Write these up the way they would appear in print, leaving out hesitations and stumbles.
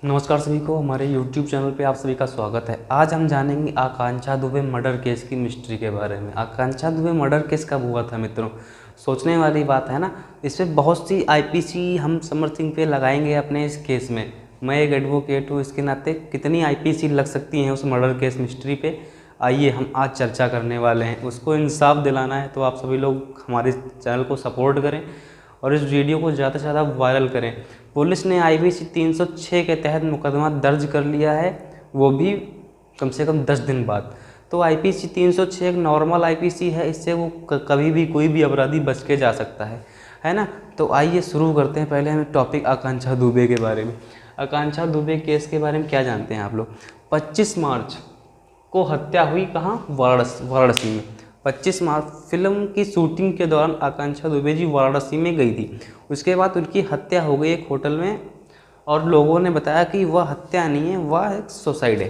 नमस्कार सभी को, हमारे YouTube चैनल पे आप सभी का स्वागत है। आज हम जानेंगे आकांक्षा दुबे मर्डर केस की मिस्ट्री के बारे में। आकांक्षा दुबे मर्डर केस कब हुआ था मित्रों? सोचने वाली बात है ना। इस पर बहुत सी आईपीसी हम समर सिंह पे लगाएंगे अपने इस केस में। मैं एक एडवोकेट हूँ, इसके नाते कितनी आईपीसी लग सकती हैं उस मर्डर केस मिस्ट्री पे, आइए हम आज चर्चा करने वाले हैं। उसको इंसाफ दिलाना है तो आप सभी लोग हमारे चैनल को सपोर्ट करें और इस वीडियो को ज़्यादा से ज़्यादा वायरल करें। पुलिस ने आईपीसी 306 के तहत मुकदमा दर्ज कर लिया है, वो भी कम से कम 10 दिन बाद। तो आईपीसी 306 एक नॉर्मल आईपीसी है, इससे वो कभी भी कोई भी अपराधी बच के जा सकता है ना। तो आइए शुरू करते हैं। पहले हमें टॉपिक आकांक्षा दुबे के बारे में। आकांक्षा दुबे केस के बारे में क्या जानते हैं आप लोग? 25 मार्च को हत्या हुई कहाँ? वाराणसी में। 25 मार्च फिल्म की शूटिंग के दौरान आकांक्षा दुबे जी वाराणसी में गई थी। उसके बाद उनकी हत्या हो गई एक होटल में, और लोगों ने बताया कि वह हत्या नहीं है, वह एक सुसाइड है।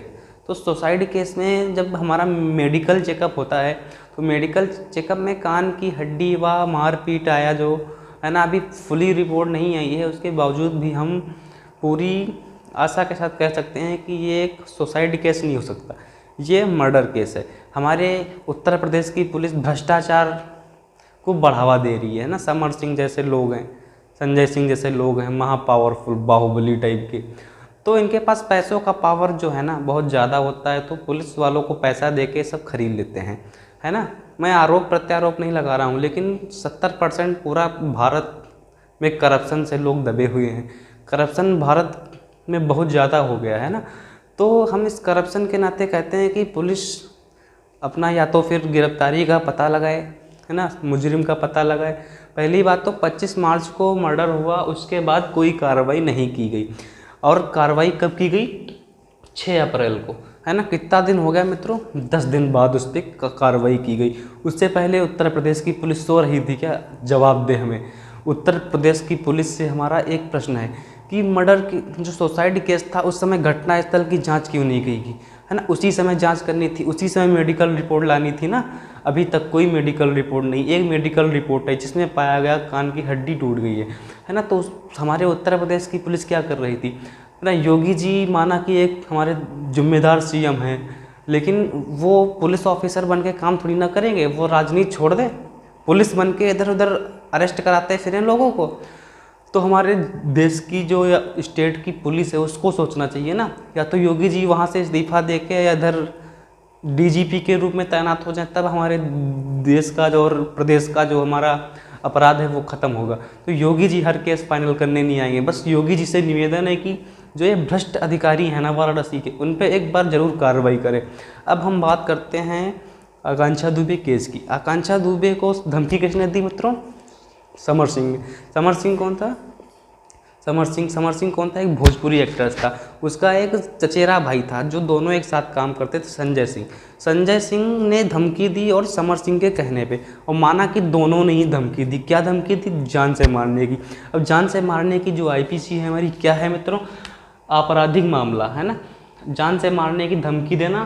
तो सुसाइड केस में जब हमारा मेडिकल चेकअप होता है तो मेडिकल चेकअप में कान की हड्डी व मारपीट आया जो है ना, अभी फुली रिपोर्ट नहीं आई है, उसके बावजूद भी हम पूरी आशा के साथ कह सकते हैं कि ये एक सुसाइड केस नहीं हो सकता, ये मर्डर केस है। हमारे उत्तर प्रदेश की पुलिस भ्रष्टाचार को बढ़ावा दे रही है ना। समर सिंह जैसे लोग हैं, संजय सिंह जैसे लोग हैं, महा पावरफुल बाहुबली टाइप के, तो इनके पास पैसों का पावर जो है ना बहुत ज़्यादा होता है, तो पुलिस वालों को पैसा दे के सब खरीद लेते हैं, है ना। मैं आरोप प्रत्यारोप नहीं लगा रहा हूँ, लेकिन 70% पूरा भारत में करप्शन से लोग दबे हुए हैं। करप्शन भारत में बहुत ज़्यादा हो गया है ना। तो हम इस करप्शन के नाते कहते हैं कि पुलिस अपना या तो फिर गिरफ्तारी का पता लगाए, है ना, मुजरिम का पता लगाए। पहली बात तो 25 मार्च को मर्डर हुआ, उसके बाद कोई कार्रवाई नहीं की गई। और कार्रवाई कब की गई? 6 अप्रैल को, है ना। कितना दिन हो गया मित्रों? 10 दिन बाद उस पर कार्रवाई की गई। उससे पहले उत्तर प्रदेश की पुलिस सो रही थी क्या? जवाब दे हमें। उत्तर प्रदेश की पुलिस से हमारा एक प्रश्न है कि मर्डर की जो सुसाइड केस था उस समय घटनास्थल की जांच क्यों नहीं की गई, है ना। उसी समय जांच करनी थी, उसी समय मेडिकल रिपोर्ट लानी थी ना। अभी तक कोई मेडिकल रिपोर्ट नहीं। एक मेडिकल रिपोर्ट है जिसमें पाया गया कान की हड्डी टूट गई है ना। तो हमारे उत्तर प्रदेश की पुलिस क्या कर रही थी, है ना। योगी जी माना कि एक हमारे जिम्मेदार सीएम हैं, लेकिन वो पुलिस ऑफिसर बन के काम थोड़ी ना करेंगे, वो राजनीति छोड़ दें, पुलिस बन के इधर उधर अरेस्ट कराते फिरें लोगों को। तो हमारे देश की जो स्टेट की पुलिस है उसको सोचना चाहिए ना, या तो योगी जी वहाँ से इस्तीफा दे के या इधर डीजीपी के रूप में तैनात हो जाए, तब हमारे देश का जो और प्रदेश का जो हमारा अपराध है वो ख़त्म होगा। तो योगी जी हर केस फाइनल करने नहीं आएंगे। बस योगी जी से निवेदन है कि जो ये भ्रष्ट अधिकारी हैं ना वाराणसी के, उन पर एक बार ज़रूर कार्रवाई करें। अब हम बात करते हैं आकांक्षा दुबे केस की। आकांक्षा दुबे को धमकी किसने दी मित्रों? समर सिंह ने। समर सिंह कौन था? समर सिंह कौन था? एक भोजपुरी एक्ट्रेस था। उसका एक चचेरा भाई था जो दोनों एक साथ काम करते थे, संजय सिंह। संजय सिंह ने धमकी दी और समर सिंह के कहने पे, और माना कि दोनों ने ही धमकी दी। क्या धमकी दी? जान से मारने की। अब जान से मारने की जो आईपीसी है हमारी, क्या है मित्रों? आपराधिक मामला, है ना। जान से मारने की धमकी देना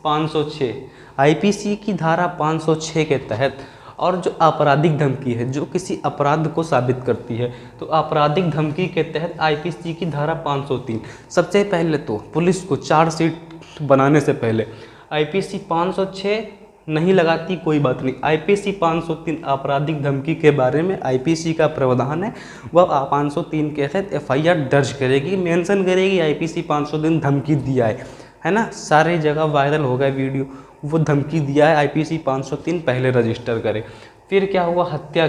506 आईपीसी की धारा 506 के तहत। और जो आपराधिक धमकी है जो किसी अपराध को साबित करती है, तो आपराधिक धमकी के तहत आईपीसी की धारा 503। सबसे पहले तो पुलिस को चार्जशीट बनाने से पहले आईपीसी 506 नहीं लगाती, कोई बात नहीं। आईपीसी 503 आपराधिक धमकी के बारे में आईपीसी का प्रावधान है, वह 503 के तहत एफआईआर दर्ज करेगी, मेंशन करेगी आईपीसी 503 धमकी दिया है ना। सारी जगह वायरल हो गया वीडियो, वो धमकी दिया है, आईपीसी 503 पहले रजिस्टर करे। फिर क्या हुआ? हत्या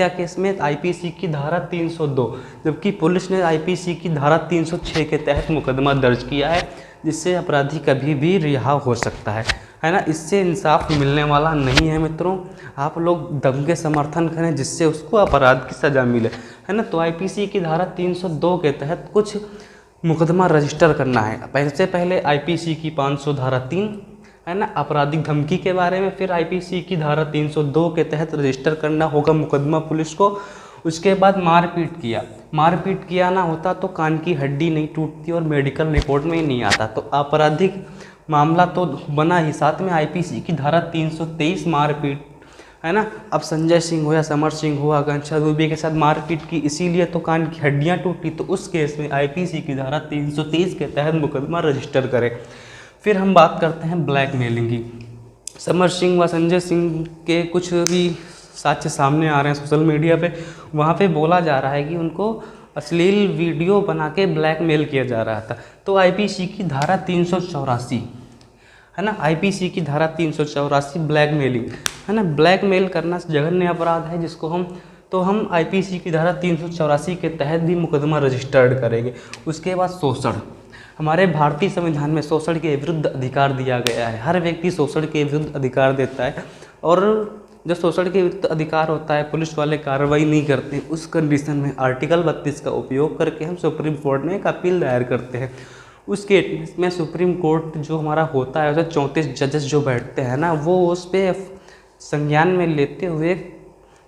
केस में आईपीसी की धारा 302, जबकि पुलिस ने आईपीसी की धारा 306 के तहत मुकदमा दर्ज किया है, जिससे अपराधी कभी भी रिहा हो सकता है ना। इससे इंसाफ मिलने वाला नहीं है मित्रों। आप लोग दम के समर्थन करें जिससे उसको अपराध की सज़ा मिले, है ना। तो आईपीसी की धारा 302 के तहत कुछ मुकदमा रजिस्टर करना है। सबसे पहले आईपीसी की 500 धारा 3, है ना, आपराधिक धमकी के बारे में। फिर आईपीसी की धारा 302 के तहत रजिस्टर करना होगा मुकदमा पुलिस को। उसके बाद मारपीट किया ना होता तो कान की हड्डी नहीं टूटती और मेडिकल रिपोर्ट में ही नहीं आता, तो आपराधिक मामला तो बना ही। साथ में आईपीसी की धारा 323 मारपीट, है ना। अब संजय सिंह हो या समर सिंह हो, आकांक्षा दुबे के साथ मारपीट की, इसीलिए तो कान की हड्डियां टूटी, तो उस केस में आईपीसी की धारा 323 के तहत मुकदमा रजिस्टर करें। फिर हम बात करते हैं ब्लैकमेलिंग की। समर सिंह व संजय सिंह के कुछ भी साक्ष्य सामने आ रहे हैं सोशल मीडिया पे, वहाँ पे बोला जा रहा है कि उनको अश्लील वीडियो बना के ब्लैकमेल किया जा रहा था। तो आईपीसी की धारा 384 है ना, आईपीसी की धारा 384 ब्लैकमेलिंग है ना, ब्लैकमेल करना जघन्य अपराध है, जिसको हम आईपीसी की धारा 384 के तहत भी मुकदमा रजिस्टर्ड करेंगे। उसके बाद शोषण, हमारे भारतीय संविधान में शोषण के विरुद्ध अधिकार दिया गया है। हर व्यक्ति शोषण के विरुद्ध अधिकार देता है, और जब शोषण के विरुद्ध अधिकार होता है, पुलिस वाले कार्रवाई नहीं करते, उस कंडीशन में आर्टिकल 32 का उपयोग करके हम सुप्रीम कोर्ट में एक अपील दायर करते हैं। उस केस में सुप्रीम कोर्ट जो हमारा होता है, उसमें 34 जजेस जो बैठते हैं ना, वो उस पर संज्ञान में लेते हुए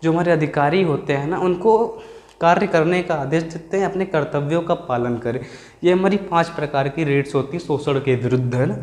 जो हमारे अधिकारी होते हैं ना, उनको कार्य करने का आदेश देते हैं, अपने कर्तव्यों का पालन करें। ये हमारी 5 प्रकार की रेट्स होती है शोषण के विरुद्ध, है ना।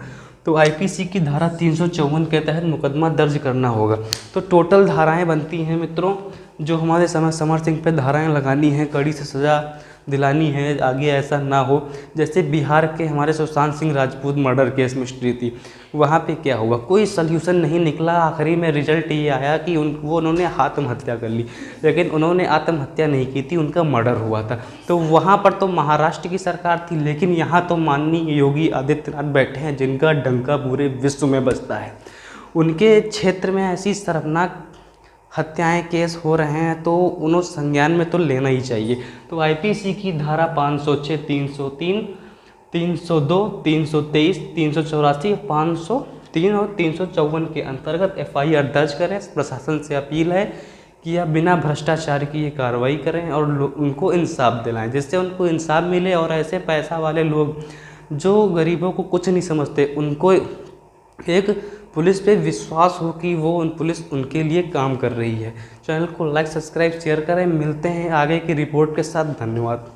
तो आईपीसी की धारा 354 के तहत मुकदमा दर्ज करना होगा। तो टोटल धाराएं बनती हैं मित्रों, जो हमारे समर सिंह पे धाराएं लगानी हैं, कड़ी से सज़ा दिलानी है, आगे ऐसा ना हो। जैसे बिहार के हमारे Sushant Singh Rajput murder case mystery थी, वहाँ पे क्या हुआ, कोई सल्यूशन नहीं निकला। आखिरी में रिजल्ट ये आया कि उन्होंने आत्महत्या कर ली, लेकिन उन्होंने आत्महत्या नहीं की थी, उनका मर्डर हुआ था। तो वहाँ पर तो महाराष्ट्र की सरकार थी, लेकिन यहाँ तो माननीय योगी आदित्यनाथ बैठे हैं, जिनका डंका पूरे विश्व में बजता है। उनके क्षेत्र में ऐसी शर्मनाक हत्याएं केस हो रहे हैं, तो उन्हें संज्ञान में तो लेना ही चाहिए। तो आईपीसी की धारा 506, 303, 302, 323, 384, 503 और 354 के अंतर्गत एफआईआर दर्ज करें। प्रशासन से अपील है कि आप बिना भ्रष्टाचार की ये कार्रवाई करें और उनको इंसाफ दिलाएं, जिससे उनको इंसाफ मिले, और ऐसे पैसा वाले लोग जो गरीबों को कुछ नहीं समझते, उनको एक पुलिस पे विश्वास हो कि पुलिस उनके लिए काम कर रही है। चैनल को लाइक, सब्सक्राइब, शेयर करें। मिलते हैं आगे की रिपोर्ट के साथ। धन्यवाद।